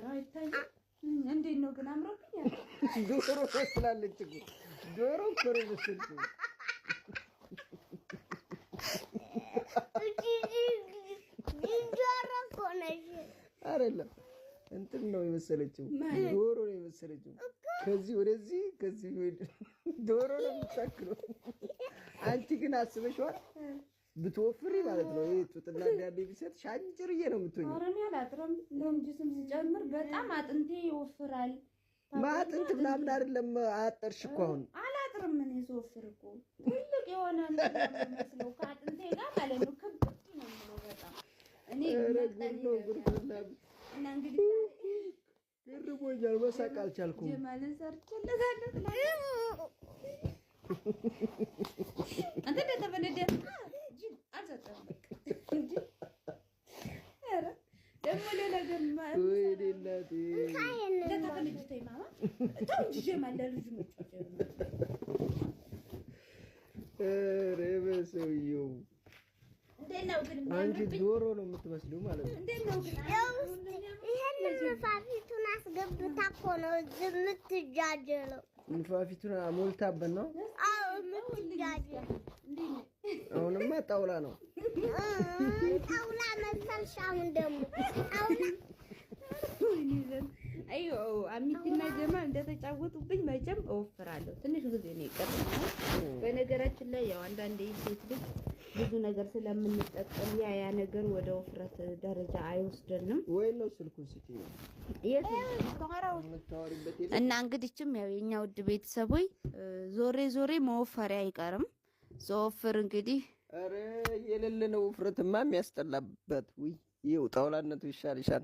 ኧረ አይታይም። እንዴት ነው ግን አምሮብኛል። ዶሮ መስላለች እኮ ዶሮ እኮ ነው የመሰለችው። ዶሮ እኮ ነሽ አይደለም እንትን ነው የመሰለችው። ዶሮ ነው የመሰለችው። ከዚህ ወደዚህ ከዚህ ወደ ዶሮ ነው የምታክለው። አንቺ ግን አስበሽዋል ብትወፍሪ ማለት ነው። ይሄ ጡትና ዳዴ ቢሰጥ ሻንጭርዬ ነው የምትሆኚ። ኧረ እኔ አላጥርም። እንደውም ጅስም ሲጨምር በጣም አጥንቴ ይወፍራል። ማጥንት ምናምን አይደለም አጠርሽ እኮ አሁን አላጥርም። እኔ ስወፍር እኮ ትልቅ የሆነ መስለው ከአጥንቴ ጋር ማለት ነው። ክብት ነው የምለው በጣም እኔ እና እንግዲህ ግርሞኛል። መሳቅ አልቻልኩም። ጀማልን ሰርቼለታለሁ። አንተ እንደተፈነደ አልሰጠም። ኧረ ደግሞ ሌላ ገማ ወይ ሌላቴ እንደተፈነደ ማማ ተው እንጂ ጀማል ለልጁ መጫወቻ ነው። ኧረ በሰውዬው እንዴት ነው ግን አንቺ ዶሮ ነው የምትመስለው ማለት ነው። እንዴት ነው ግን ይሄን ንፋፊቱን አስገብታ እኮ ነው የምትጃጀለው። ንፋፊቱን ሞልታበት ነው። አዎ የምትጃጀለው። አሁንማ ጣውላ ነው። ጣውላ መሰልሽ። አሁን ደግሞ ጣውላ አዩ አሚትና ጀማል እንደተጫወቱብኝ መቼም እወፍራለሁ። ትንሽ ጊዜ ነው የቀረው። በነገራችን ላይ ያው አንዳንዴ ሴት ልጅ ብዙ ነገር ስለምንጠቀም ያ ነገር ወደ ውፍረት ደረጃ አይወስደንም። ወይ ነው ስልኩን ሲቲ እና እንግዲህም ያው የኛ ውድ ቤተሰቦች ዞሬ ዞሬ መወፈሪያ አይቀርም። ዞፍር እንግዲህ አረ የሌለ ነው ውፍረትማ የሚያስጠላበት። ወይ ይው ጣውላነቱ ይሻልሻል።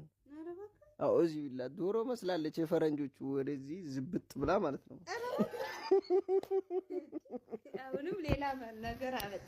አው እዚህ ቢላ ዶሮ መስላለች። የፈረንጆቹ ወደዚህ ዝብጥ ብላ ማለት ነው። አሁንም ሌላ ነገር አመጣ።